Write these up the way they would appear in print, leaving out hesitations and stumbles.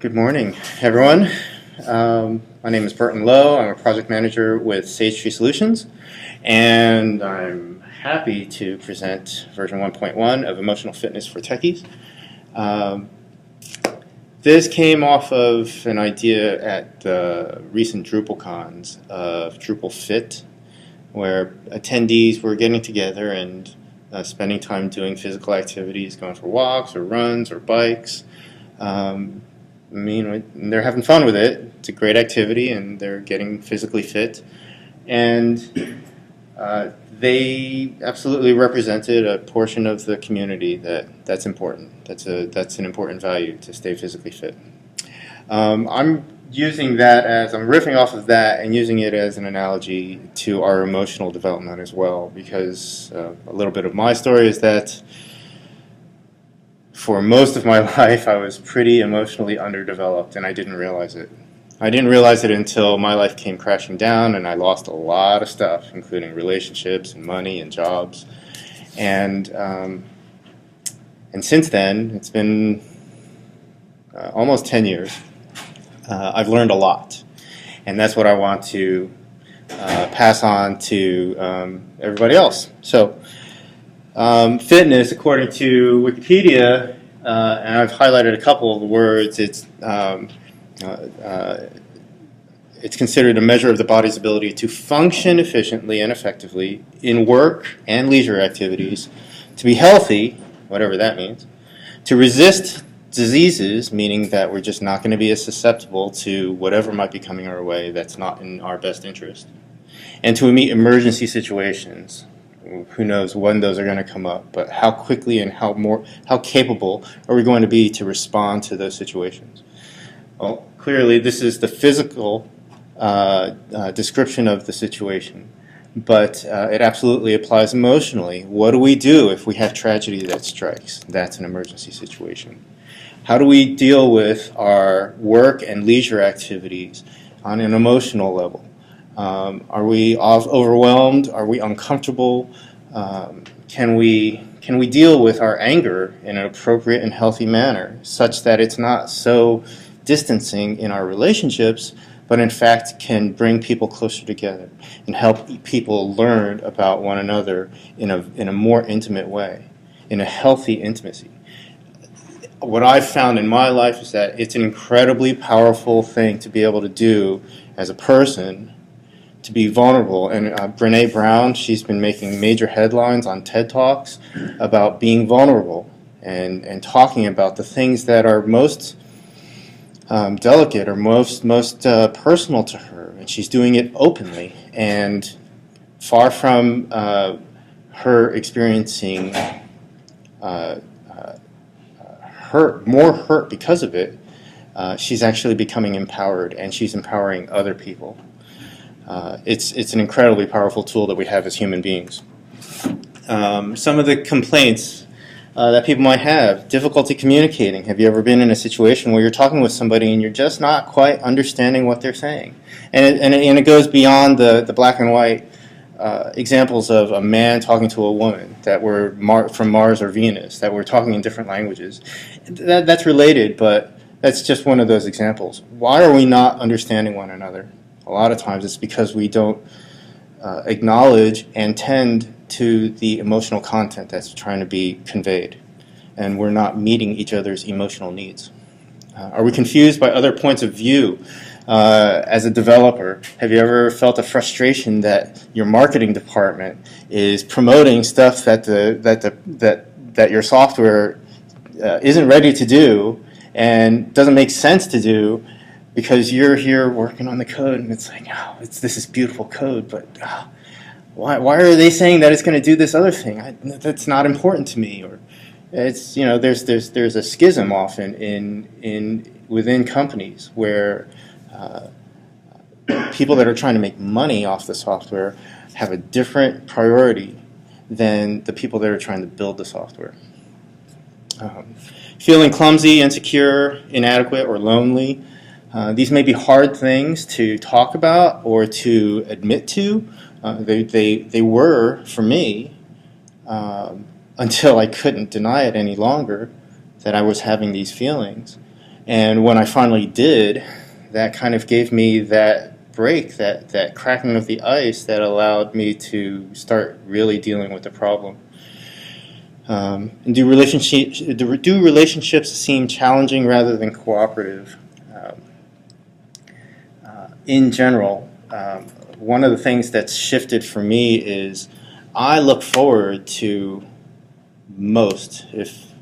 Good morning, everyone. My name is Burton Lowe. I'm a project manager with Sage Tree Solutions, and I'm happy to present version 1.1 of Emotional Fitness for Techies. This came off of an idea at the recent DrupalCons of Drupal Fit, where attendees were getting together and spending time doing physical activities, going for walks or runs or bikes. They're having fun with it. It's a great activity, and they're getting physically fit. And they absolutely represented a portion of the community that's important. That's an important value, to stay physically fit. I'm using that I'm riffing off of that and using it as an analogy to our emotional development as well, because a little bit of my story is that for most of my life, I was pretty emotionally underdeveloped, and I didn't realize it. I didn't realize it until my life came crashing down, and I lost a lot of stuff, including relationships and money and jobs. And since then, it's been almost 10 years. I've learned a lot, and that's what I want to pass on to everybody else. So. Fitness, according to Wikipedia, and I've highlighted a couple of the words, it's considered a measure of the body's ability to function efficiently and effectively in work and leisure activities, to be healthy, whatever that means, to resist diseases, meaning that we're just not going to be as susceptible to whatever might be coming our way that's not in our best interest, and to meet emergency situations. Who knows when those are going to come up, but how quickly and how capable are we going to be to respond to those situations? Well, clearly this is the physical description of the situation, but it absolutely applies emotionally. What do we do if we have tragedy that strikes? That's an emergency situation. How do we deal with our work and leisure activities on an emotional level? Are we overwhelmed? Are we uncomfortable? Can we deal with our anger in an appropriate and healthy manner, such that it's not so distancing in our relationships, but in fact can bring people closer together and help people learn about one another in a more intimate way, in a healthy intimacy? What I've found in my life is that it's an incredibly powerful thing to be able to do as a person, to be vulnerable. And Brene Brown, she's been making major headlines on TED Talks about being vulnerable and talking about the things that are most delicate or most personal to her. And she's doing it openly, and far from her experiencing more hurt because of it, she's actually becoming empowered, and she's empowering other people. It's an incredibly powerful tool that we have as human beings. Some of the complaints that people might have: difficulty communicating. Have you ever been in a situation where you're talking with somebody and you're just not quite understanding what they're saying? And it goes beyond the black and white examples of a man talking to a woman that were from Mars or Venus, that were talking in different languages. That's related, but that's just one of those examples. Why are we not understanding one another? A lot of times it's because we don't acknowledge and tend to the emotional content that's trying to be conveyed, and we're not meeting each other's emotional needs. Are we confused by other points of view? As a developer, have you ever felt a frustration that your marketing department is promoting stuff that your software isn't ready to do and doesn't make sense to do, because you're here working on the code, and it's like, oh, this is beautiful code, but why are they saying that it's going to do this other thing? That's not important to me. Or it's, there's a schism often within companies where people that are trying to make money off the software have a different priority than the people that are trying to build the software. Feeling clumsy, insecure, inadequate, or lonely. These may be hard things to talk about or to admit to. They were for me until I couldn't deny it any longer, that I was having these feelings. And when I finally did, that kind of gave me that break, that cracking of the ice that allowed me to start really dealing with the problem. And do relationships seem challenging rather than cooperative? In general, one of the things that's shifted for me is I look forward to most, if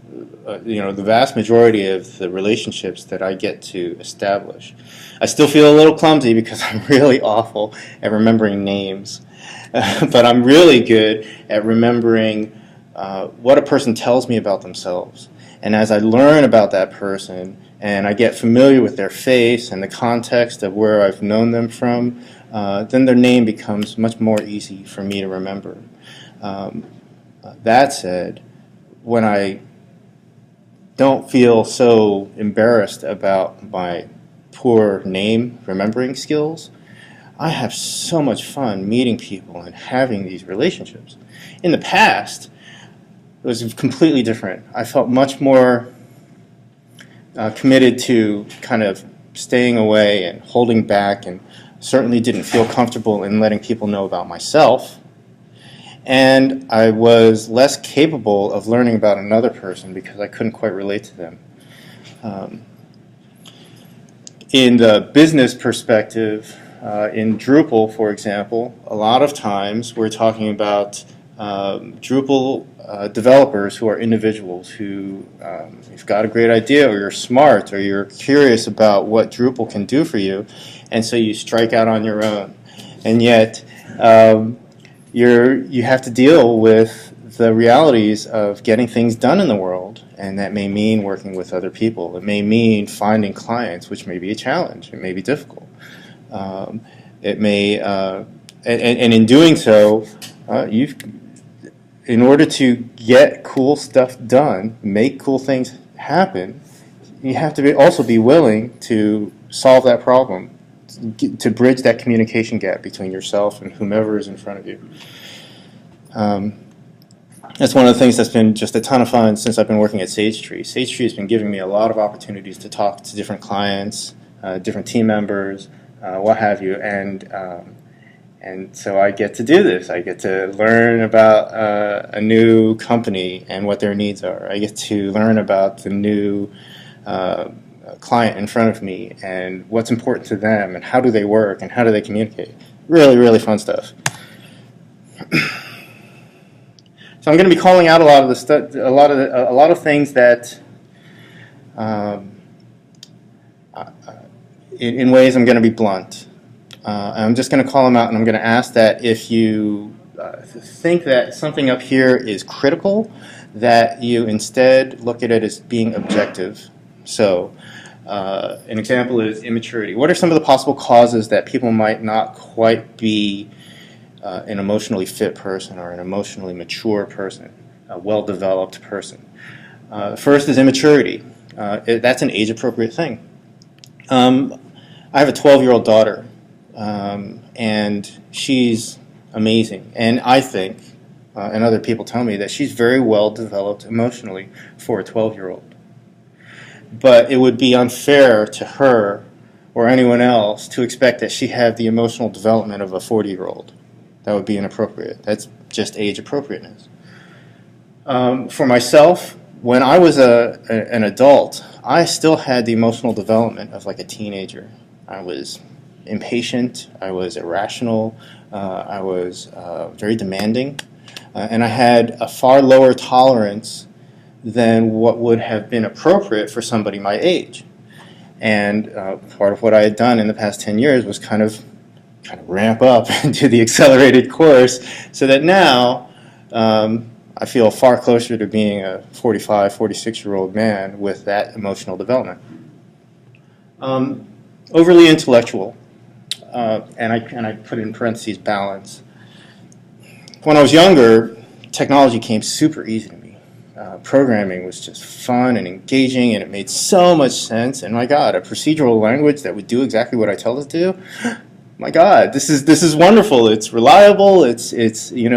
the vast majority of the relationships that I get to establish. I still feel a little clumsy because I'm really awful at remembering names, but I'm really good at remembering what a person tells me about themselves. And as I learn about that person and I get familiar with their face and the context of where I've known them from, then their name becomes much more easy for me to remember. That said, when I don't feel so embarrassed about my poor name remembering skills, I have so much fun meeting people and having these relationships. In the past, it was completely different. I felt much more committed to kind of staying away and holding back, and certainly didn't feel comfortable in letting people know about myself. And I was less capable of learning about another person because I couldn't quite relate to them. In the business perspective, in Drupal, for example, a lot of times we're talking about Drupal developers who are individuals who, you've got a great idea, or you're smart, or you're curious about what Drupal can do for you, and so you strike out on your own. And yet, you have to deal with the realities of getting things done in the world, and that may mean working with other people. It may mean finding clients, which may be a challenge. It may be difficult. It may, and in doing so, in order to get cool stuff done, make cool things happen, you have to also be willing to solve that problem, to bridge that communication gap between yourself and whomever is in front of you. That's one of the things that's been just a ton of fun since I've been working at SageTree. SageTree has been giving me a lot of opportunities to talk to different clients, different team members, what have you, and so I get to do this. I get to learn about a new company and what their needs are. I get to learn about the new client in front of me and what's important to them and how do they work and how do they communicate. Really, really fun stuff. So I'm going to be calling out a lot of a lot of things that, in ways I'm going to be blunt. I'm just going to call them out, and I'm going to ask that if you think that something up here is critical, that you instead look at it as being objective. So an example is immaturity. What are some of the possible causes that people might not quite be an emotionally fit person or an emotionally mature person, a well-developed person? First is immaturity. That's an age-appropriate thing. I have a 12-year-old daughter, and she's amazing. And I think, and other people tell me, that she's very well-developed emotionally for a 12-year-old. But it would be unfair to her or anyone else to expect that she had the emotional development of a 40-year-old. That would be inappropriate. That's just age appropriateness. For myself, when I was an adult, I still had the emotional development of like a teenager. I was impatient, I was irrational, I was very demanding, and I had a far lower tolerance than what would have been appropriate for somebody my age. And part of what I had done in the past 10 years was kind of ramp up and do the accelerated course so that now I feel far closer to being a 45, 46-year-old man with that emotional development. Overly intellectual, and I put in parentheses balance. When I was younger, technology came super easy to me. Programming was just fun and engaging, and it made so much sense. And my God, a procedural language that would do exactly what I tell it to do. My God, this is wonderful. It's reliable. It's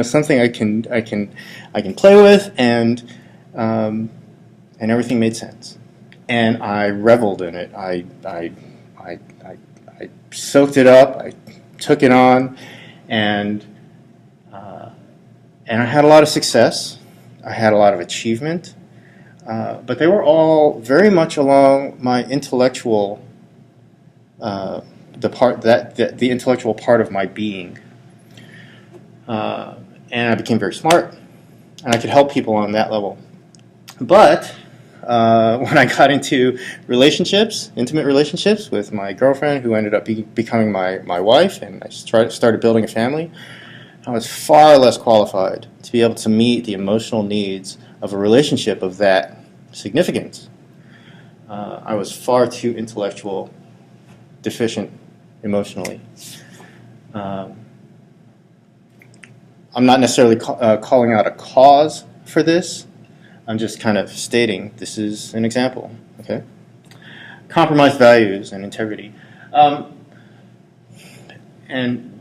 something I can play with, and everything made sense. and I reveled in it. I soaked it up. I took it on, and I had a lot of success. I had a lot of achievement, but they were all very much along my intellectual, the intellectual part of my being. And I became very smart, and I could help people on that level. But when I got into relationships, intimate relationships with my girlfriend, who ended up becoming my wife, and I started building a family, I was far less qualified to be able to meet the emotional needs of a relationship of that significance. I was far too intellectual, deficient emotionally. I'm not necessarily calling out a cause for this. I'm just kind of stating this is an example. Okay. Compromised values and integrity. And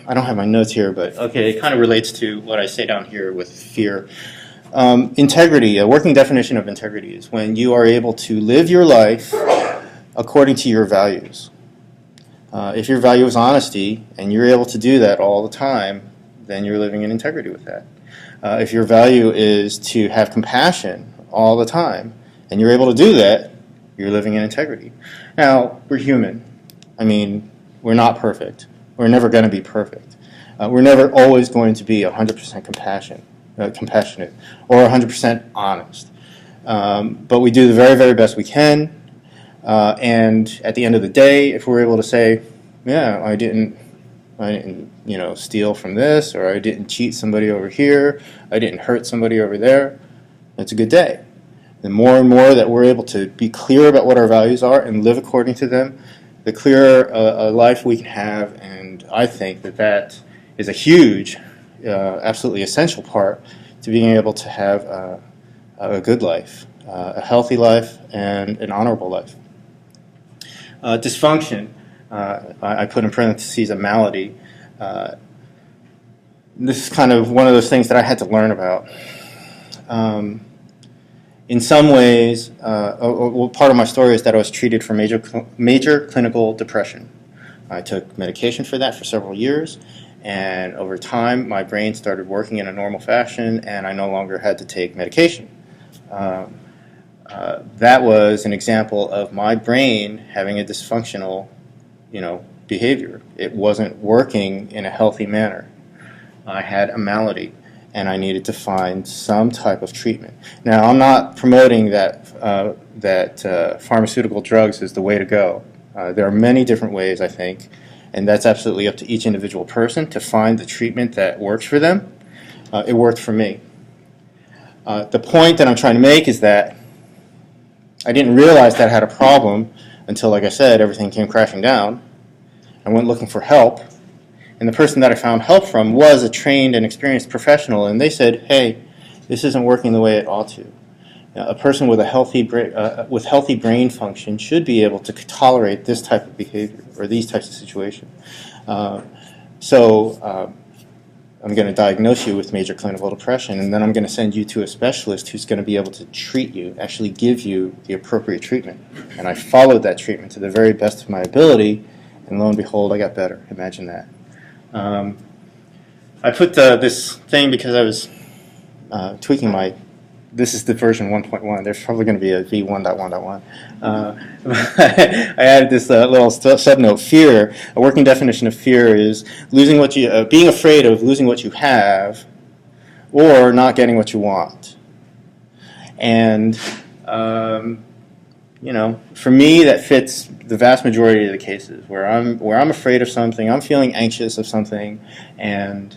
I don't have my notes here, but okay, it kind of relates to what I say down here with fear. Integrity, a working definition of integrity is when you are able to live your life according to your values. If your value is honesty and you're able to do that all the time, then you're living in integrity with that. If your value is to have compassion all the time and you're able to do that, you're living in integrity. Now, we're human. I mean, we're not perfect. We're never going to be perfect. We're never always going to be 100% compassionate or 100% honest. But we do the very, very best we can. And at the end of the day, if we're able to say, yeah, I didn't steal from this, or I didn't cheat somebody over here, I didn't hurt somebody over there, it's a good day. The more and more that we're able to be clear about what our values are and live according to them, the clearer a life we can have, and I think that is a huge, absolutely essential part to being able to have a good life, a healthy life, and an honorable life. Dysfunction, I put in parentheses a malady. This is kind of one of those things that I had to learn about. In some ways, part of my story is that I was treated for major clinical depression. I took medication for that for several years, and over time my brain started working in a normal fashion, and I no longer had to take medication. That was an example of my brain having a dysfunctional, behavior. It wasn't working in a healthy manner. I had a malady, and I needed to find some type of treatment. Now, I'm not promoting that pharmaceutical drugs is the way to go. There are many different ways, I think, and that's absolutely up to each individual person to find the treatment that works for them. It worked for me. The point that I'm trying to make is that I didn't realize that I had a problem until, like I said, everything came crashing down. I went looking for help, and the person that I found help from was a trained and experienced professional, and they said, hey, this isn't working the way it ought to. A person with a healthy brain function should be able to tolerate this type of behavior or these types of situations. So I'm going to diagnose you with major clinical depression, and then I'm going to send you to a specialist who's going to be able to treat you, actually give you the appropriate treatment. And I followed that treatment to the very best of my ability, and lo and behold, I got better. Imagine that. I put this thing because I was tweaking my... This is the version 1.1. There's probably going to be a v1.1.1. I added this little subnote, fear. A working definition of fear is losing what you, being afraid of losing what you have or not getting what you want. And, for me, that fits the vast majority of the cases where I'm afraid of something, I'm feeling anxious of something, and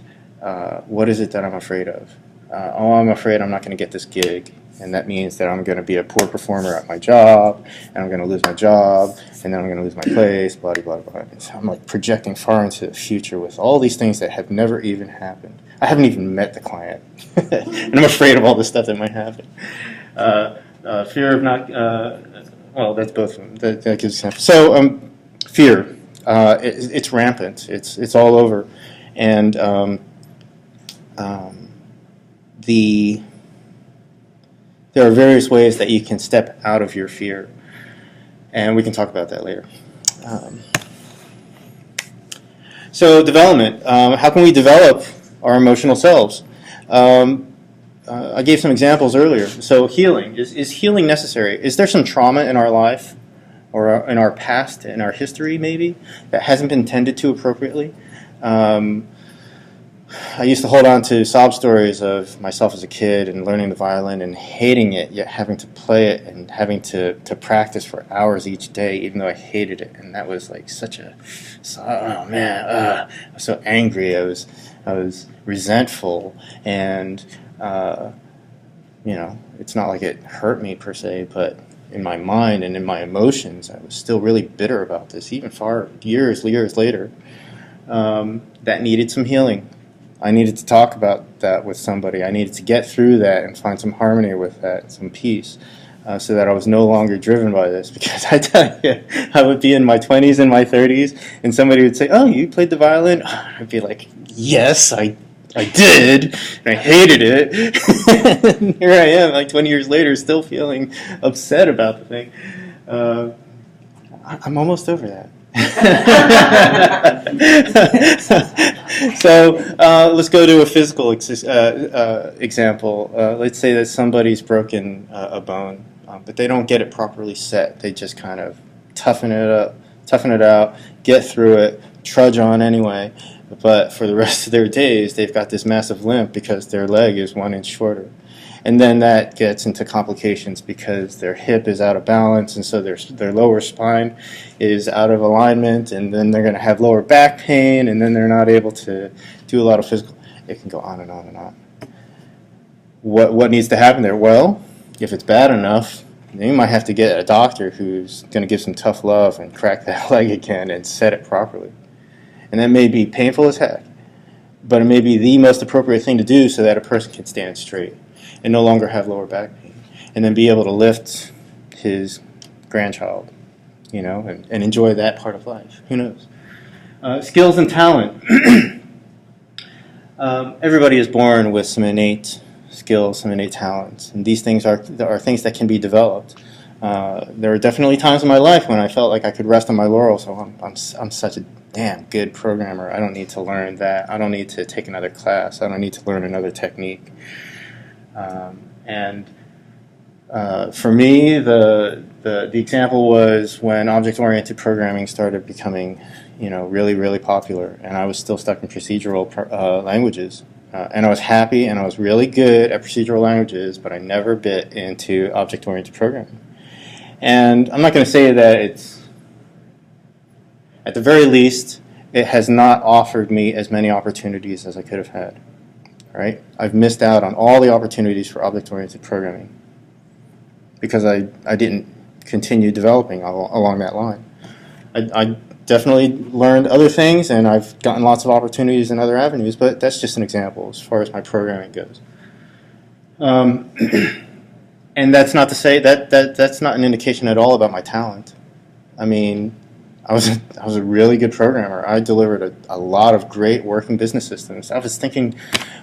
what is it that I'm afraid of? I'm afraid I'm not going to get this gig, and that means that I'm going to be a poor performer at my job, and I'm going to lose my job, and then I'm going to lose my place, blah, blah, blah. So I'm like projecting far into the future with all these things that have never even happened. I haven't even met the client, and I'm afraid of all this stuff that might happen. Fear of not, well, that's both of them. That gives example. So fear, it's rampant. It's all over, and there are various ways that you can step out of your fear, and we can talk about that later. So development, how can we develop our emotional selves? I gave some examples earlier. So healing, is healing necessary? Is there some trauma in our life or in our past, in our history maybe, that hasn't been tended to appropriately? I used to hold on to sob stories of myself as a kid and learning the violin and hating it, yet having to play it and having to practice for hours each day, even though I hated it. And that was like such a, oh man, I was so angry. I was resentful, and you know, it's not like it hurt me per se, but in my mind and in my emotions, I was still really bitter about this, even years later. That needed some healing. I needed to talk about that with somebody. I needed to get through that and find some harmony with that, some peace, so that I was no longer driven by this. Because I tell you, I would be in my 20s and my 30s, and somebody would say, "Oh, you played the violin?" I'd be like, "Yes, I did, and I hated it." And here I am, like 20 years later, still feeling upset about the thing. I'm almost over that. So let's go to a physical example. Let's say that somebody's broken a bone, but they don't get it properly set. They just kind of toughen it out, get through it, trudge on anyway. But for the rest of their days, they've got this massive limp because their leg is 1 inch shorter. And then that gets into complications because their hip is out of balance, and so their lower spine is out of alignment, and then they're going to have lower back pain, and then they're not able to do a lot of physical. It can go on and on and on. What needs to happen there? Well, if it's bad enough, then you might have to get a doctor who's going to give some tough love and crack that leg again and set it properly. And that may be painful as heck, but it may be the most appropriate thing to do so that a person can stand straight and no longer have lower back pain, and then be able to lift his grandchild, you know, and enjoy that part of life. Who knows? Skills and talent. Everybody is born with some innate skills, some innate talents, and these things are things that can be developed. There were definitely times in my life when I felt like I could rest on my laurels. So I'm such a damn good programmer. I don't need to learn that. I don't need to take another class. I don't need to learn another technique. For me, the example was when object-oriented programming started becoming, you know, really, really popular, and I was still stuck in procedural languages. And I was happy, and I was really good at procedural languages, but I never bit into object-oriented programming. And I'm not going to say that it's, at the very least, it has not offered me as many opportunities as I could have had. Right? I've missed out on all the opportunities for object-oriented programming because I didn't continue developing along that line. I definitely learned other things, and I've gotten lots of opportunities in other avenues, but that's just an example as far as my programming goes. And that's not to say that's not an indication at all about my talent. I mean, I was a really good programmer. I delivered a lot of great working business systems. I was thinking,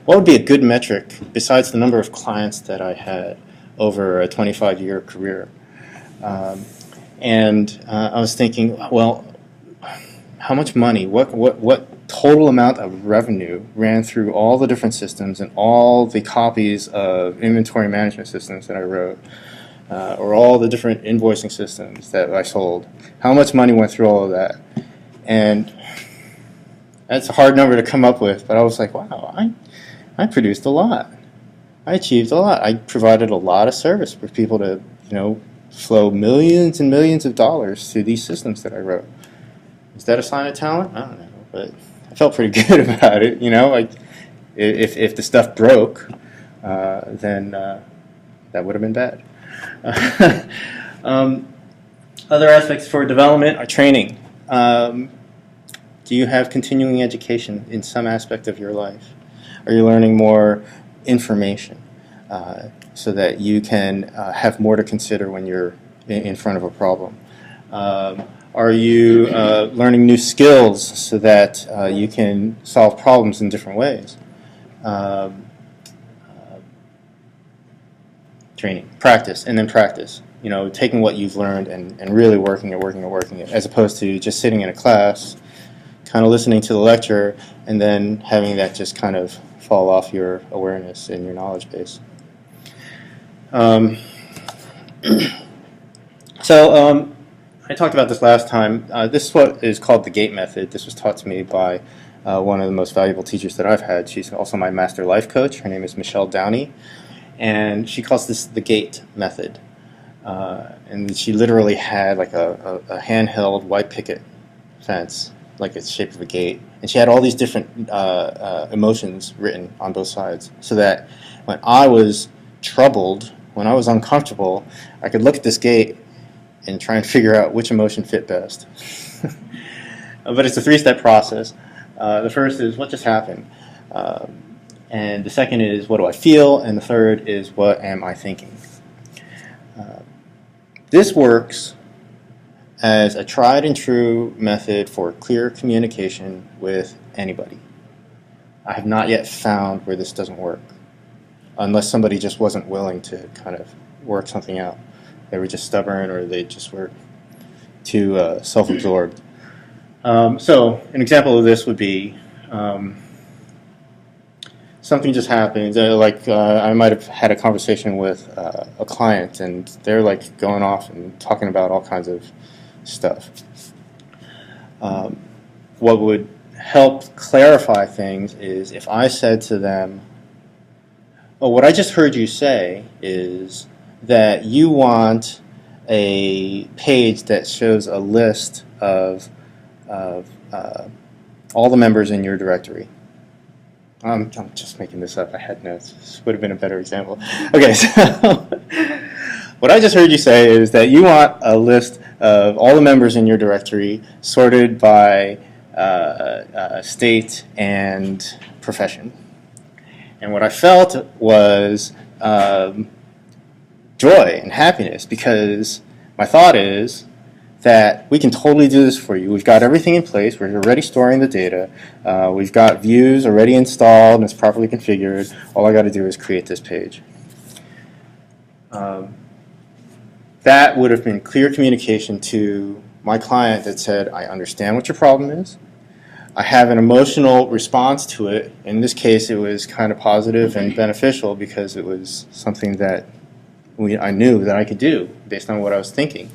what would be a good metric besides the number of clients that I had over a 25-year career? I was thinking, well, how much money, what total amount of revenue ran through all the different systems and all the copies of inventory management systems that I wrote? Or all the different invoicing systems that I sold. How much money went through all of that? And that's a hard number to come up with, but I was like, wow, I produced a lot. I achieved a lot. I provided a lot of service for people to, you know, flow millions and millions of dollars through these systems that I wrote. Is that a sign of talent? I don't know, but I felt pretty good about it. You know, like if the stuff broke, then that would have been bad. Other aspects for development are training. Do you have continuing education in some aspect of your life? Are you learning more information so that you can have more to consider when you're in front of a problem? Are you learning new skills so that you can solve problems in different ways? training, practice, and then practice. You know, taking what you've learned and really working it, as opposed to just sitting in a class, kind of listening to the lecture, and then having that just kind of fall off your awareness and your knowledge base. I talked about this last time. This is what is called the GATE method. This was taught to me by one of the most valuable teachers that I've had. She's also my master life coach. Her name is Michelle Downey, and she calls this the GATE method. And she literally had like a handheld white picket fence, like it's shaped of a gate, and she had all these different emotions written on both sides, so that when I was troubled, when I was uncomfortable, I could look at this gate and try and figure out which emotion fit best. But it's a three-step process. The first is, what just happened? And the second is, what do I feel? And the third is, what am I thinking? This works as a tried and true method for clear communication with anybody. I have not yet found where this doesn't work, unless somebody just wasn't willing to kind of work something out. They were just stubborn, or they just were too self-absorbed. So an example of this would be something just happens. I might have had a conversation with a client, and they're like going off and talking about all kinds of stuff. What would help clarify things is if I said to them, "Oh, what I just heard you say is that you want a page that shows a list of all the members in your directory." I'm just making this up. I had notes. This would have been a better example. Okay, so what I just heard you say is that you want a list of all the members in your directory sorted by state and profession. And what I felt was joy and happiness, because my thought is that we can totally do this for you. We've got everything in place. We're already storing the data. We've got views already installed and it's properly configured. All I got to do is create this page. That would have been clear communication to my client that said, I understand what your problem is. I have an emotional response to it. In this case, it was kind of positive and beneficial because it was something that I knew that I could do based on what I was thinking.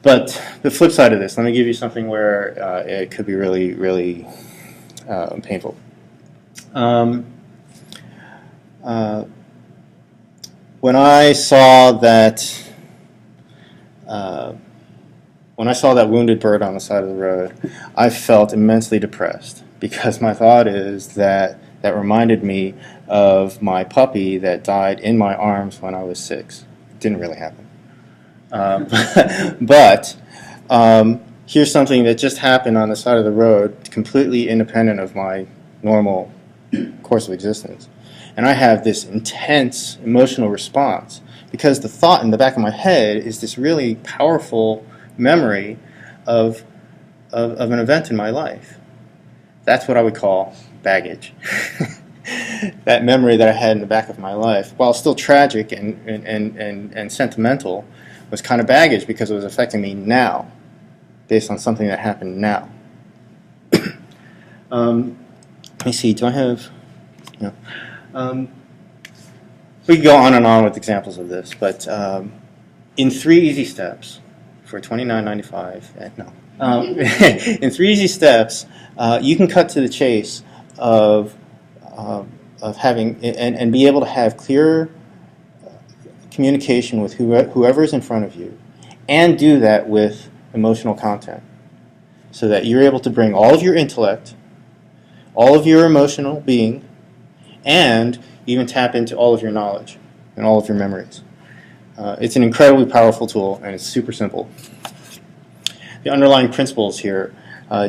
But the flip side of this, let me give you something where it could be really, really painful. When I saw that wounded bird on the side of the road, I felt immensely depressed, because my thought is that reminded me of my puppy that died in my arms when I was 6. It didn't really happen. But here's something that just happened on the side of the road, completely independent of my normal course of existence. And I have this intense emotional response because the thought in the back of my head is this really powerful memory of an event in my life. That's what I would call baggage. That memory that I had in the back of my life, while still tragic and sentimental, was kind of baggage because it was affecting me now, based on something that happened now. Let me see, do I have... No. We could go on and on with examples of this, but in 3 easy steps for $29.95, in 3 easy steps, you can cut to the chase of having and be able to have clear communication with whoever is in front of you, and do that with emotional content, so that you're able to bring all of your intellect, all of your emotional being, and even tap into all of your knowledge and all of your memories. It's an incredibly powerful tool, and it's super simple. The underlying principles here,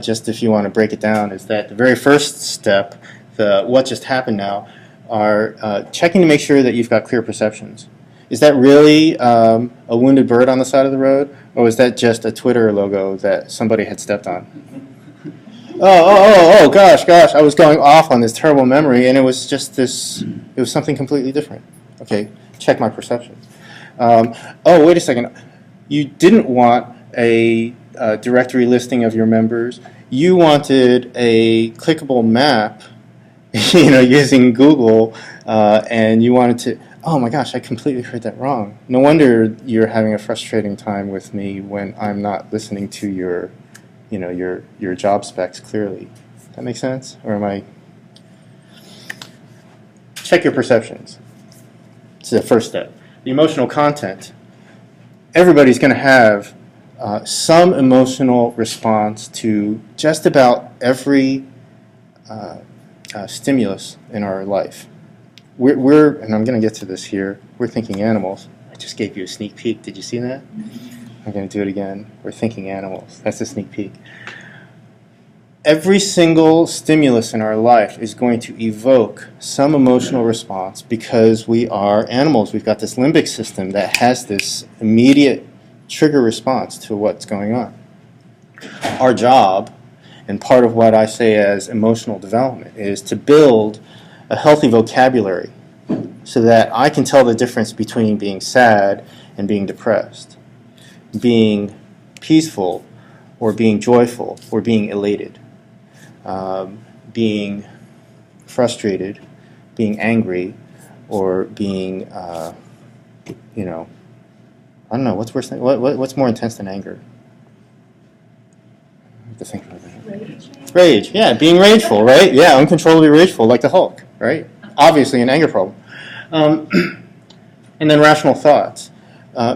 just if you want to break it down, is that the very first step, the what just happened now, are checking to make sure that you've got clear perceptions. Is that really a wounded bird on the side of the road, or was that just a Twitter logo that somebody had stepped on? Oh, gosh, I was going off on this terrible memory, and it was just this, it was something completely different. Okay, check my perceptions. Oh, wait a second. You didn't want a directory listing of your members. You wanted a clickable map, using Google, and you wanted to. Oh my gosh, I completely heard that wrong. No wonder you're having a frustrating time with me when I'm not listening to your job specs clearly. Does that make sense? Or am I? Check your perceptions. It's the first step. The emotional content. Everybody's going to have some emotional response to just about every stimulus in our life. And I'm going to get to this here, we're thinking animals. I just gave you a sneak peek. Did you see that? I'm going to do it again. We're thinking animals. That's a sneak peek. Every single stimulus in our life is going to evoke some emotional response because we are animals. We've got this limbic system that has this immediate trigger response to what's going on. Our job, and part of what I say as emotional development, is to build a healthy vocabulary so that I can tell the difference between being sad and being depressed, being peaceful or being joyful or being elated, being frustrated, being angry, or being, I don't know, what's worse than, what's more intense than anger? I have to think about that. Rage, yeah, being rageful, right? Yeah, uncontrollably rageful, like the Hulk, right? Obviously an anger problem. And then rational thoughts,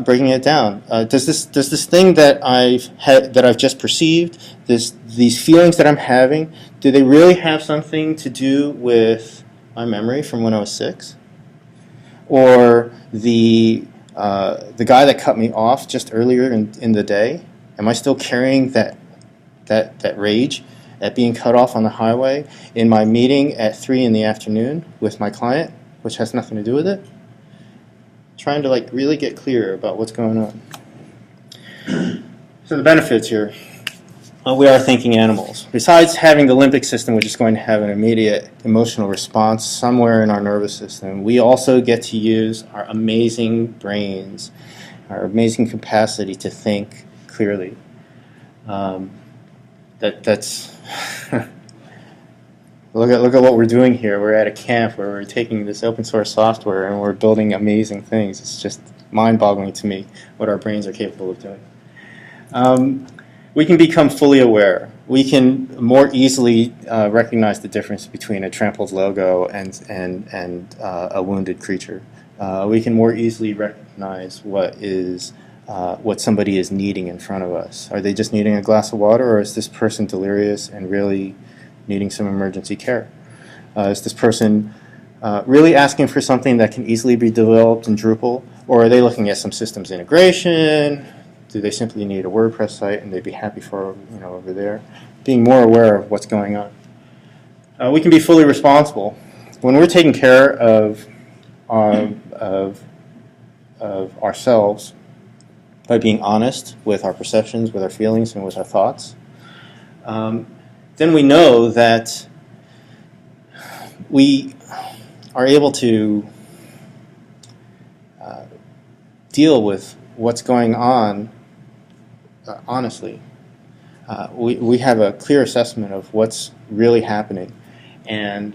breaking it down. Does this thing that I've just perceived, these feelings that I'm having, do they really have something to do with my memory from when I was 6? Or the guy that cut me off just earlier in the day? Am I still carrying that rage at being cut off on the highway in my meeting at 3 in the afternoon with my client, which has nothing to do with it? Trying to really get clear about what's going on. So the benefits here. We are thinking animals. Besides having the limbic system, which is going to have an immediate emotional response somewhere in our nervous system, we also get to use our amazing brains, our amazing capacity to think clearly. That's look at what we're doing here. We're at a camp where we're taking this open source software and we're building amazing things. It's just mind-boggling to me what our brains are capable of doing. We can become fully aware. We can more easily recognize the difference between a trampled logo and a wounded creature. We can more easily recognize what somebody is needing in front of us. Are they just needing a glass of water, or is this person delirious and really needing some emergency care? Is this person really asking for something that can easily be developed in Drupal, or are they looking at some systems integration? Do they simply need a WordPress site and they'd be happy for over there? Being more aware of what's going on. We can be fully responsible when we're taking care of ourselves by being honest with our perceptions, with our feelings, and with our thoughts. Then we know that we are able to deal with what's going on honestly. We have a clear assessment of what's really happening, and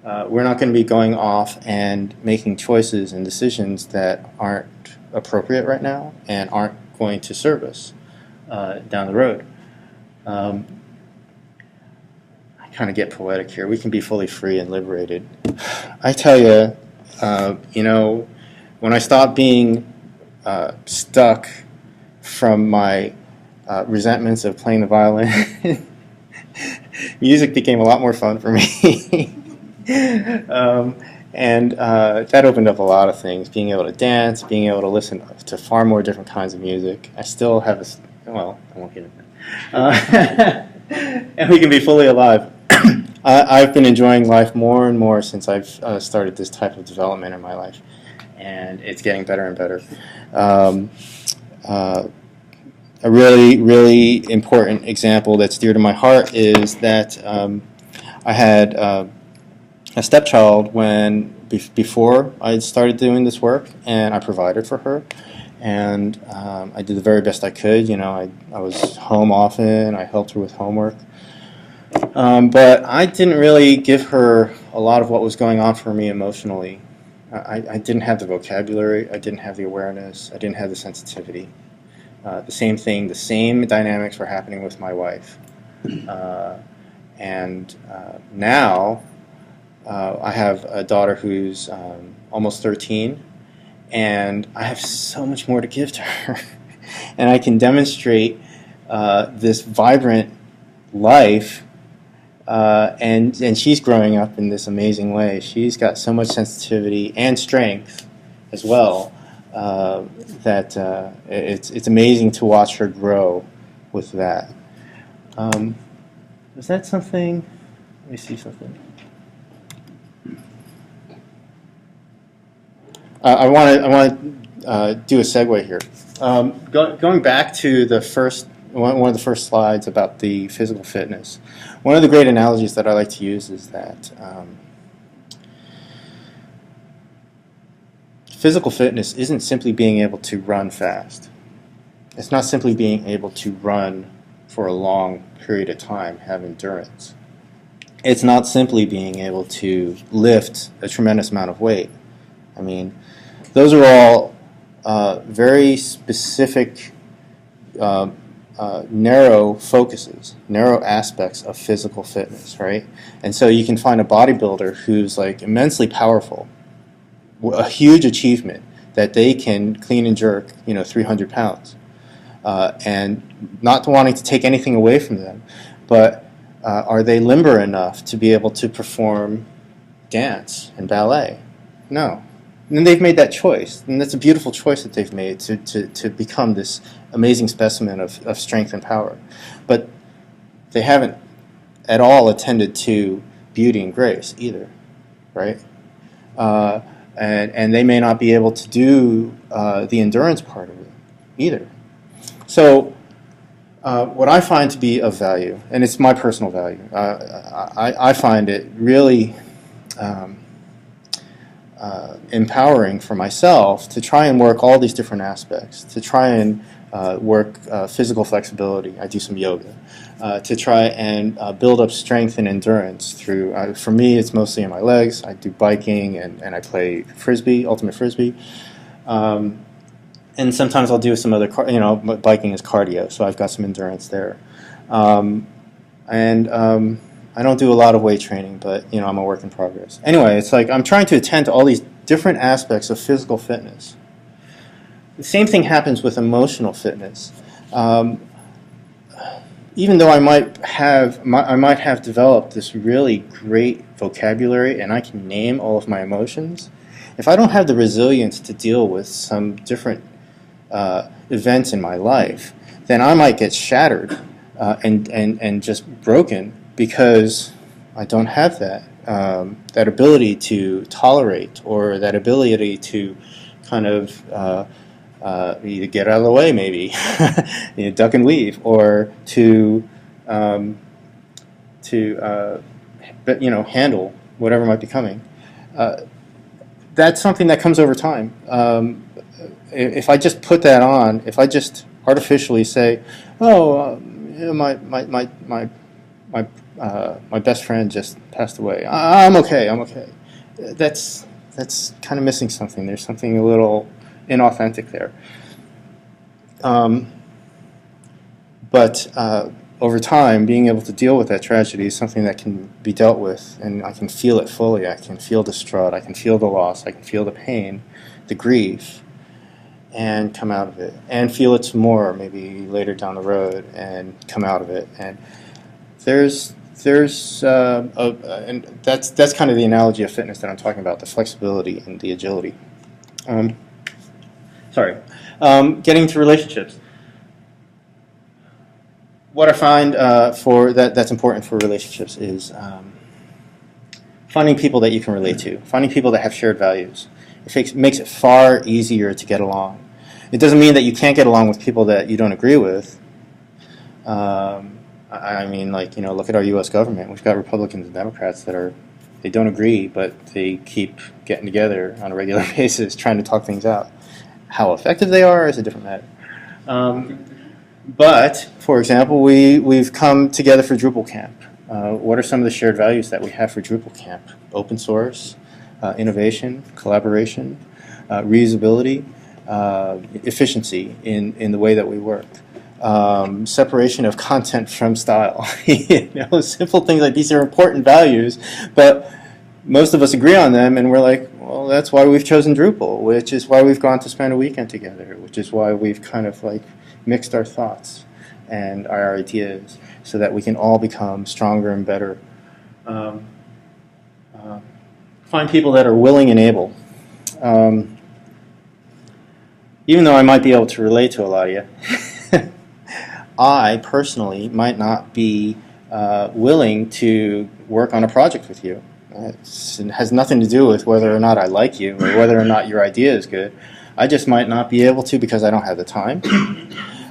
we're not going to be going off and making choices and decisions that aren't appropriate right now and aren't going to serve us down the road. I kind of get poetic here. We can be fully free and liberated. I tell you, when I stopped being stuck from my resentments of playing the violin, music became a lot more fun for me. And that opened up a lot of things, being able to dance, being able to listen to far more different kinds of music. I still have I won't get into that. And we can be fully alive. I've been enjoying life more and more since I've started this type of development in my life, and it's getting better and better. A really, really important example that's dear to my heart is that I had a stepchild when before I started doing this work, and I provided for her. And I did the very best I could. I was home often. I helped her with homework. But I didn't really give her a lot of what was going on for me emotionally. I didn't have the vocabulary. I didn't have the awareness. I didn't have the sensitivity. The same thing, the same dynamics were happening with my wife. And now I have a daughter who's almost 13, and I have so much more to give to her. And I can demonstrate this vibrant life, and she's growing up in this amazing way. She's got so much sensitivity and strength as well that it's amazing to watch her grow with that. Is that something? Let me see something. I want to do a segue here. Going back to the one of the first slides about the physical fitness. One of the great analogies that I like to use is that physical fitness isn't simply being able to run fast. It's not simply being able to run for a long period of time, have endurance. It's not simply being able to lift a tremendous amount of weight. I mean, those are all very specific, narrow focuses, narrow aspects of physical fitness, right? And so you can find a bodybuilder who's like immensely powerful, a huge achievement that they can clean and jerk, 300 pounds, and not wanting to take anything away from them, but are they limber enough to be able to perform dance and ballet? No. And they've made that choice, and that's a beautiful choice that they've made to become this amazing specimen of strength and power. But they haven't at all attended to beauty and grace either, right? And they may not be able to do the endurance part of it either. So what I find to be of value, and it's my personal value, I find it really empowering for myself to try and work all these different aspects, to try and work physical flexibility. I do some yoga. To try and build up strength and endurance through, for me, it's mostly in my legs. I do biking and I play frisbee, ultimate frisbee. And sometimes I'll do some other, biking is cardio, so I've got some endurance there. I don't do a lot of weight training, but I'm a work in progress. Anyway, it's like I'm trying to attend to all these different aspects of physical fitness. The same thing happens with emotional fitness. Even though I might have developed this really great vocabulary and I can name all of my emotions, if I don't have the resilience to deal with some different events in my life, then I might get shattered and just broken because I don't have that ability to tolerate, or that ability to kind of either get out of the way, maybe duck and weave, or to handle whatever might be coming. That's something that comes over time. If I just put that on, if I just artificially say, "Oh, my best friend just passed away. I'm okay. I'm okay." That's kind of missing something. There's something a little inauthentic there. But over time, being able to deal with that tragedy is something that can be dealt with, and I can feel it fully. I can feel distraught. I can feel the loss. I can feel the pain, the grief, and come out of it, and feel it some more maybe later down the road, and come out of it. And and that's kind of the analogy of fitness that I'm talking about, the flexibility and the agility. Getting to relationships. What I find that's important for relationships is finding people that you can relate to, finding people that have shared values. It makes it far easier to get along. It doesn't mean that you can't get along with people that you don't agree with. I mean, look at our U.S. government. We've got Republicans and Democrats that are they don't agree, but they keep getting together on a regular basis, trying to talk things out. How effective they are is a different matter. But, for example, we've come together for DrupalCamp. What are some of the shared values that we have for DrupalCamp? Open source, innovation, collaboration, reusability, efficiency in the way that we work. Separation of content from style. Simple things like these are important values, but most of us agree on them, and we're like, well, that's why we've chosen Drupal, which is why we've gone to spend a weekend together, which is why we've kind of like mixed our thoughts and our ideas so that we can all become stronger and better. Find people that are willing and able. Even though I might be able to relate to a lot of you, I personally might not be willing to work on a project with you. It has nothing to do with whether or not I like you or whether or not your idea is good. I just might not be able to because I don't have the time,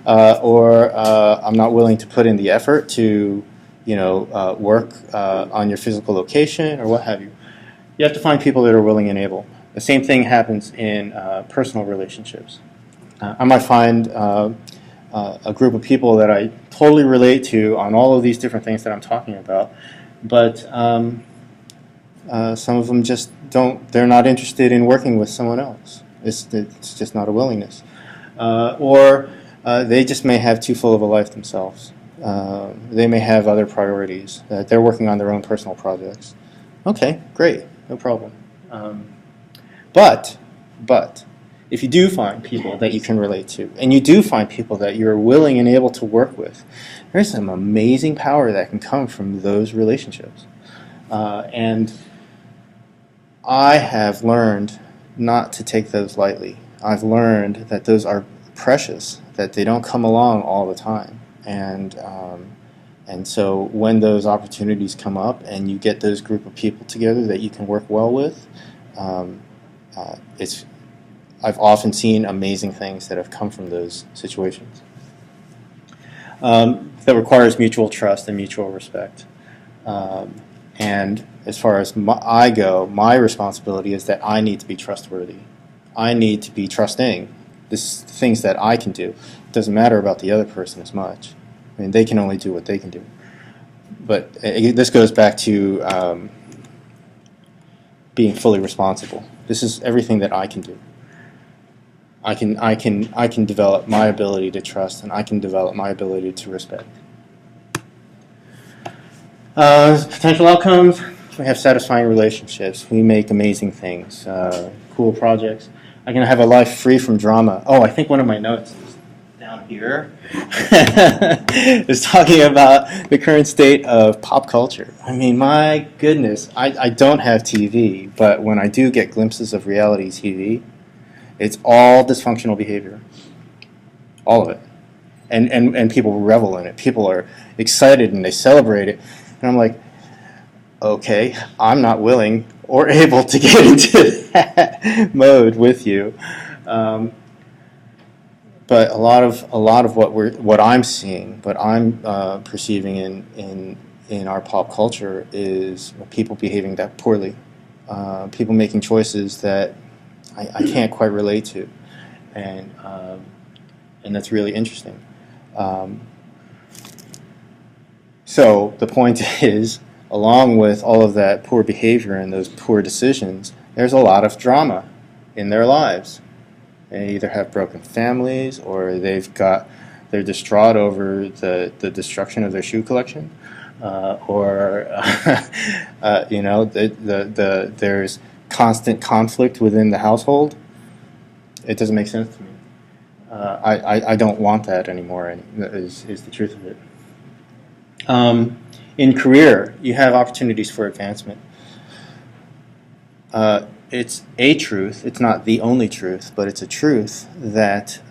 or I'm not willing to put in the effort to, work on your physical location or what have you. You have to find people that are willing and able. The same thing happens in personal relationships. I might find a group of people that I totally relate to on all of these different things that I'm talking about, but some of them just they're not interested in working with someone else. It's just not a willingness. Or they just may have too full of a life themselves. They may have other priorities. They're working on their own personal projects. Okay, great, no problem. But if you do find people that you can relate to, and you do find people that you're willing and able to work with, there's some amazing power that can come from those relationships. And I have learned not to take those lightly. I've learned that those are precious, that they don't come along all the time. And so when those opportunities come up and you get those group of people together that you can work well with, I've often seen amazing things that have come from those situations. That requires mutual trust and mutual respect. And as far as I go, my responsibility is that I need to be trustworthy. I need to be trusting. This things that I can do. It doesn't matter about the other person as much. I mean, they can only do what they can do. But this goes back to being fully responsible. This is everything that I can do. I can develop my ability to trust, and I can develop my ability to respect. Potential outcomes: we have satisfying relationships. We make amazing things, cool projects. I can have a life free from drama. Oh, I think one of my notes is down here is talking about the current state of pop culture. I mean, my goodness, I don't have TV, but when I do get glimpses of reality TV, it's all dysfunctional behavior. All of it. And people revel in it. People are excited and they celebrate it. And I'm like, okay, I'm not willing or able to get into that mode with you. But a lot of what I'm seeing, what I'm perceiving in our pop culture is people behaving that poorly. People making choices that I can't quite relate to, and that's really interesting. So the point is, along with all of that poor behavior and those poor decisions, there's a lot of drama in their lives. They either have broken families, or they're distraught over the destruction of their shoe collection, or there's constant conflict within the household. It doesn't make sense to me. I don't want that anymore, is the truth of it. In career, you have opportunities for advancement. It's a truth, it's not the only truth, but it's a truth that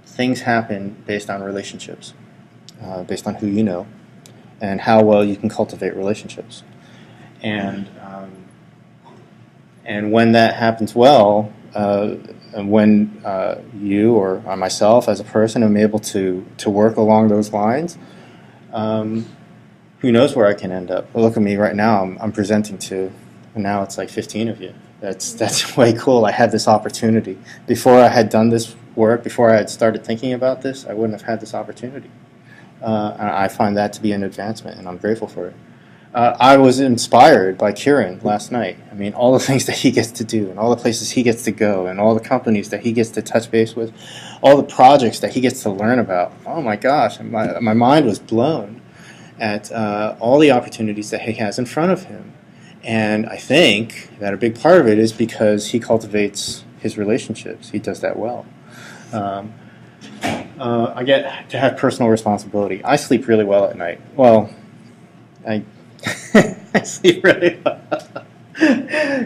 things happen based on relationships, based on who you know, and how well you can cultivate relationships. And when that happens well, and when you or myself as a person am able to work along those lines, who knows where I can end up. But look at me right now. I'm presenting to, and now it's like 15 of you. That's way cool. I had this opportunity. Before I had done this work, before I had started thinking about this, I wouldn't have had this opportunity. And I find that to be an advancement, and I'm grateful for it. I was inspired by Kieran last night. I mean, all the things that he gets to do, and all the places he gets to go, and all the companies that he gets to touch base with, all the projects that he gets to learn about. Oh my gosh, my mind was blown at all the opportunities that he has in front of him. And I think that a big part of it is because he cultivates his relationships. He does that well. I get to have personal responsibility. I sleep really well at night. Well, I sleep really well.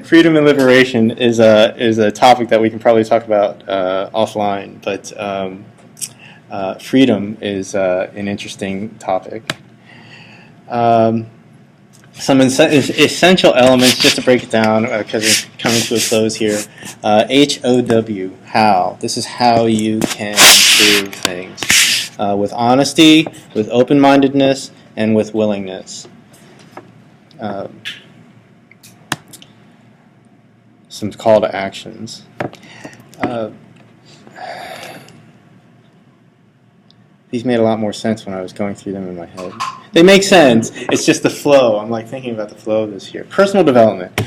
Freedom and liberation is a topic that we can probably talk about offline, but freedom is an interesting topic. Some essential elements, just to break it down, because it's coming to a close here. HOW, how. This is how you can improve things. With honesty, with open-mindedness, and with willingness. Some call to actions. These made a lot more sense when I was going through them in my head. They make sense. It's just the flow. I'm like thinking about the flow of this here. Personal development.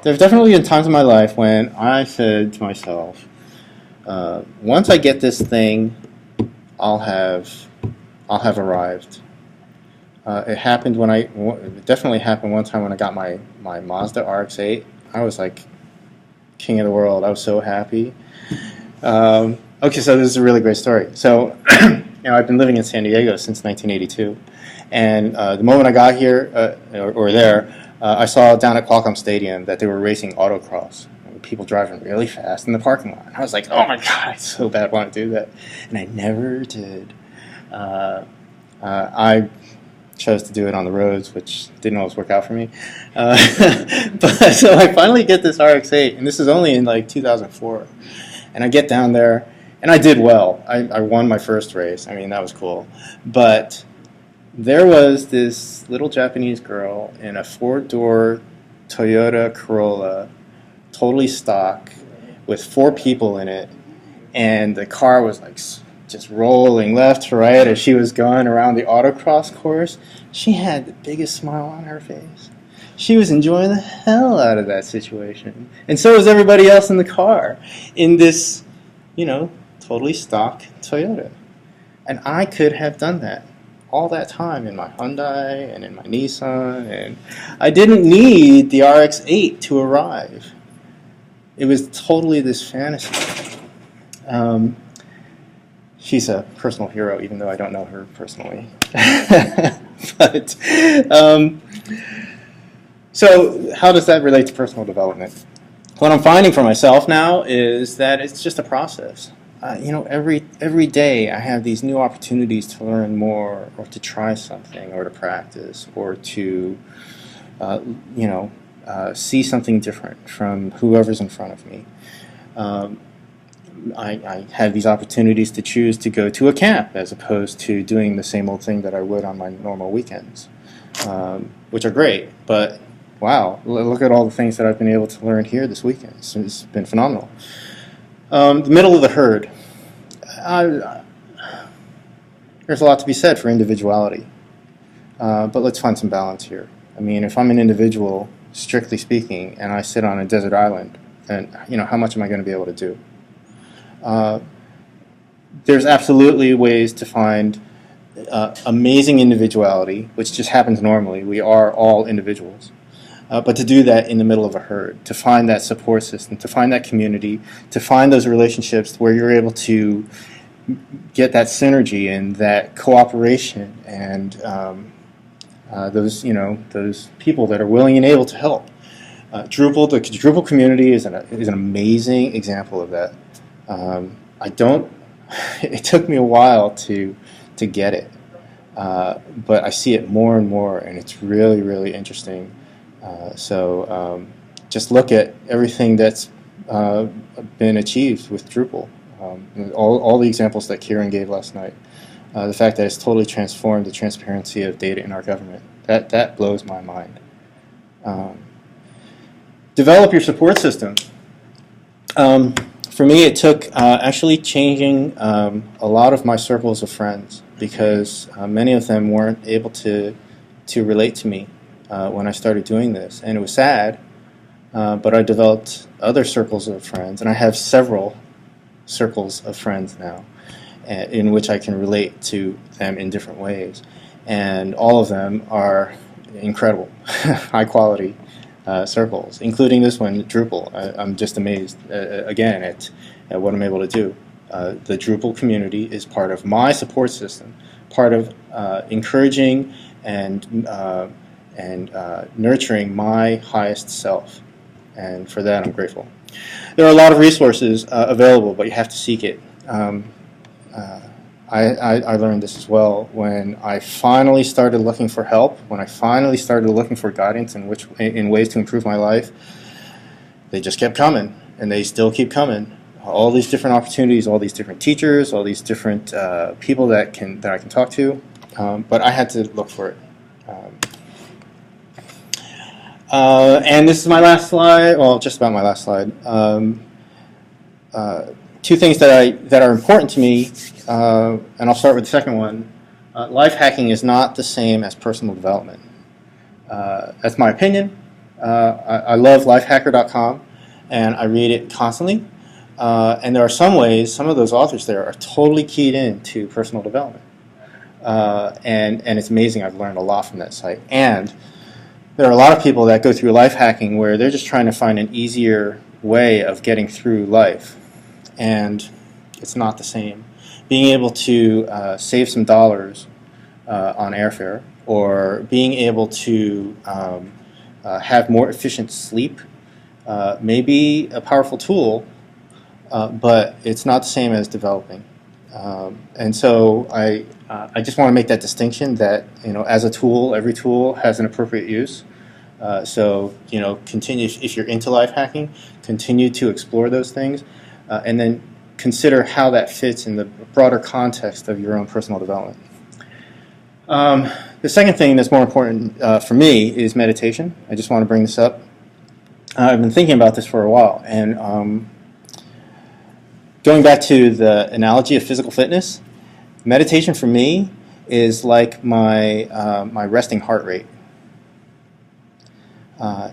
There's definitely been times in my life when I said to myself, once I get this thing, I'll have arrived. It happened when it definitely happened one time when I got my Mazda RX-8. I was like king of the world. I was so happy. Okay, so this is a really great story. So, I've been living in San Diego since 1982, and the moment I got here, I saw down at Qualcomm Stadium that they were racing autocross. People driving really fast in the parking lot. I was like, oh my god, I so bad want to do that, and I never did. I chose to do it on the roads, which didn't always work out for me. But so I finally get this RX-8, and this is only in like 2004, and I get down there. And I did well. I won my first race. I mean, that was cool. But there was this little Japanese girl in a four-door Toyota Corolla, totally stock, with 4 people in it. And the car was like just rolling left to right as she was going around the autocross course. She had the biggest smile on her face. She was enjoying the hell out of that situation. And so was everybody else in the car in this, totally stock Toyota. And I could have done that all that time in my Hyundai and in my Nissan, and I didn't need the RX-8 to arrive. It was totally this fantasy. She's a personal hero, even though I don't know her personally. But so how does that relate to personal development? What I'm finding for myself now is that it's just a process. Every day I have these new opportunities to learn more, or to try something, or to practice, or to, see something different from whoever's in front of me. I have these opportunities to choose to go to a camp as opposed to doing the same old thing that I would on my normal weekends, which are great. But wow, look at all the things that I've been able to learn here this weekend. It's been phenomenal. The middle of the herd. There's a lot to be said for individuality, but let's find some balance here. I mean, if I'm an individual, strictly speaking, and I sit on a desert island, then how much am I going to be able to do? There's absolutely ways to find amazing individuality, which just happens normally. We are all individuals. But to do that in the middle of a herd, to find that support system, to find that community, to find those relationships where you're able to get that synergy and that cooperation and those people that are willing and able to help. The Drupal community is an amazing example of that. It took me a while to get it, but I see it more and more, and it's really, really interesting. Just look at everything that's been achieved with Drupal. All the examples that Kieran gave last night. The fact that it's totally transformed the transparency of data in our government. That blows my mind. Develop your support system. For me, it took actually changing a lot of my circles of friends, because many of them weren't able to relate to me when I started doing this. And it was sad, but I developed other circles of friends, and I have several circles of friends now in which I can relate to them in different ways. And all of them are incredible, high quality circles, including this one, Drupal. I'm just amazed, again, at what I'm able to do. The Drupal community is part of my support system, part of encouraging and nurturing my highest self. And for that, I'm grateful. There are a lot of resources available, but you have to seek it. I learned this as well when I finally started looking for help, when I finally started looking for guidance in ways to improve my life. They just kept coming, and they still keep coming. All these different opportunities, all these different teachers, all these different people that I can talk to, but I had to look for it. And this is my last slide. Well, just about my last slide. Two things that are important to me, and I'll start with the second one. Life hacking is not the same as personal development. That's my opinion. I love lifehacker.com, and I read it constantly. And there are some of those authors there are totally keyed into personal development. And it's amazing. I've learned a lot from that site. And there are a lot of people that go through life hacking where they're just trying to find an easier way of getting through life. And it's not the same. Being able to save some dollars on airfare, or being able to have more efficient sleep may be a powerful tool, but it's not the same as developing. And so I just want to make that distinction that, as a tool, every tool has an appropriate use. So continue, if you're into life hacking, continue to explore those things, and then consider how that fits in the broader context of your own personal development. The second thing that's more important for me is meditation. I just want to bring this up. I've been thinking about this for a while, and going back to the analogy of physical fitness, meditation for me is like my resting heart rate.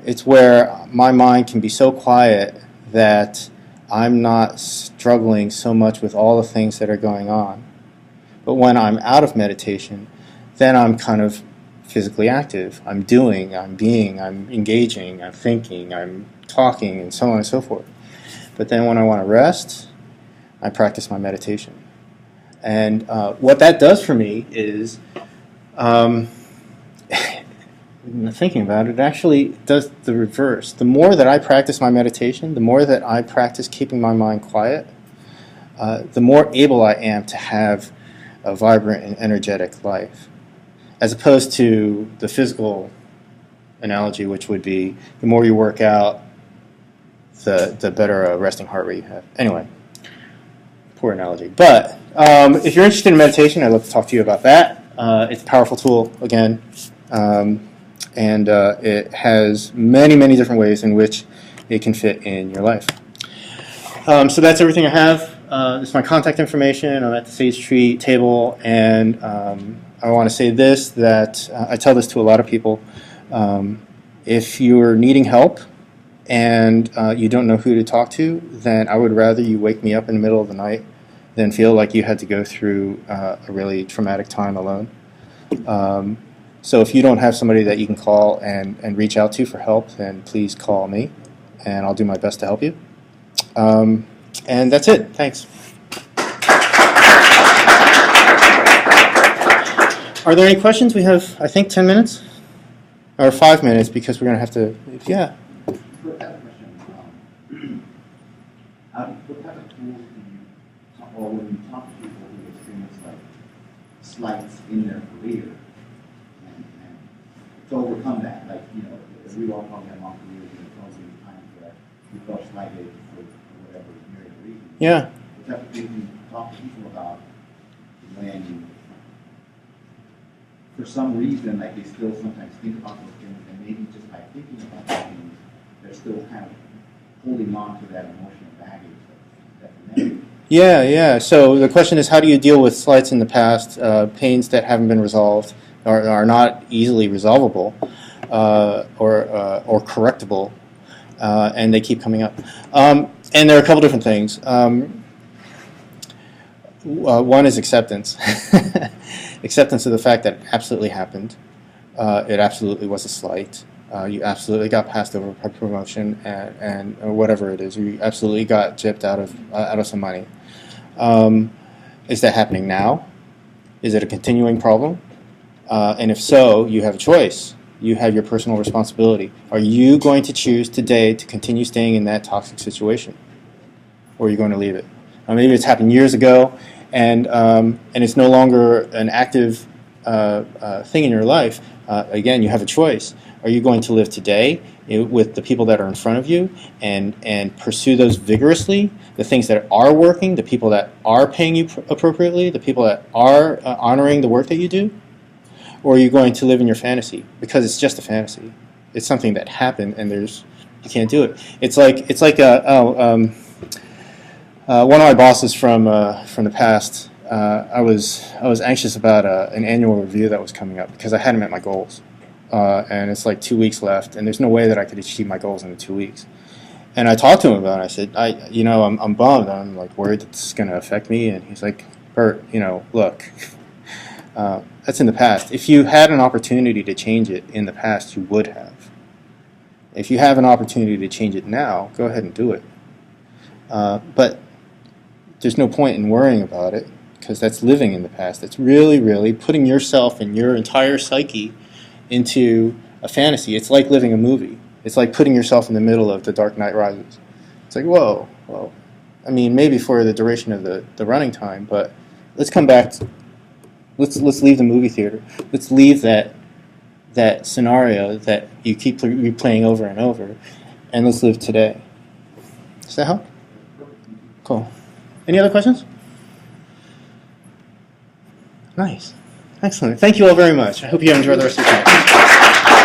It's where my mind can be so quiet that I'm not struggling so much with all the things that are going on. But when I'm out of meditation, then I'm kind of physically active. I'm doing, I'm being, I'm engaging, I'm thinking, I'm talking, and so on and so forth. But then when I want to rest, I practice my meditation. And what that does for me is, thinking about it, it actually does the reverse. The more that I practice my meditation, the more that I practice keeping my mind quiet, the more able I am to have a vibrant and energetic life. As opposed to the physical analogy, which would be the more you work out, the better resting heart rate you have. Anyway, poor analogy. But if you're interested in meditation, I'd love to talk to you about that. It's a powerful tool, again. And it has many, many different ways in which it can fit in your life. So that's everything I have. This is my contact information. I'm at the Sage Tree table, and I want to say this, that I tell this to a lot of people. If you're needing help and you don't know who to talk to, then I would rather you wake me up in the middle of the night than feel like you had to go through a really traumatic time alone. So if you don't have somebody that you can call and reach out to for help, then please call me, and I'll do my best to help you. And that's it. Thanks. Are there any questions? We have, I think, 10 minutes? Or 5 minutes, because we're going to have to, yeah. I have a question. What type of tools do you, or when you talk to people who experience like slights in their career, and to overcome that, like, we all probably have long careers, and there's always been times where we felt slighted for whatever myriad of reasons. Yeah. What type of things do you talk to people about when for some reason, like they still sometimes think about those things, and maybe just by thinking about those things, they're still kind of holding on to that emotional baggage that's negative. Yeah, yeah. So the question is, how do you deal with slights in the past, pains that haven't been resolved, or are not easily resolvable, or correctable, and they keep coming up. And there are a couple different things. One is acceptance. Acceptance of the fact that it absolutely happened. It absolutely was a slight. You absolutely got passed over by promotion and or whatever it is. You absolutely got gypped out of some money. Is that happening now? Is it a continuing problem? And if so, you have a choice. You have your personal responsibility. Are you going to choose today to continue staying in that toxic situation, or are you going to leave it? Maybe it's happened years ago, and it's no longer an active thing in your life. Again, you have a choice. Are you going to live today with the people that are in front of you and pursue those vigorously, the things that are working, the people that are paying you appropriately, the people that are honoring the work that you do? Or are you going to live in your fantasy? Because it's just a fantasy. It's something that happened, and you can't do it. It's like one of my bosses from the past. I was anxious about an annual review that was coming up because I hadn't met my goals, and it's like 2 weeks left, and there's no way that I could achieve my goals in the 2 weeks. And I talked to him about it. I said, I'm bummed. I'm like worried that this is going to affect me. And he's like, Bert, look. That's in the past. If you had an opportunity to change it in the past, you would have. If you have an opportunity to change it now, go ahead and do it. But there's no point in worrying about it, because that's living in the past. That's really, really putting yourself and your entire psyche into a fantasy. It's like living a movie. It's like putting yourself in the middle of The Dark Knight Rises. It's like, whoa. I mean, maybe for the duration of the running time, but let's come back to... Let's leave the movie theater. Let's leave that scenario that you keep replaying over and over, and let's live today. Does that help? Cool. Any other questions? Nice. Excellent. Thank you all very much. I hope you enjoy the rest of your time.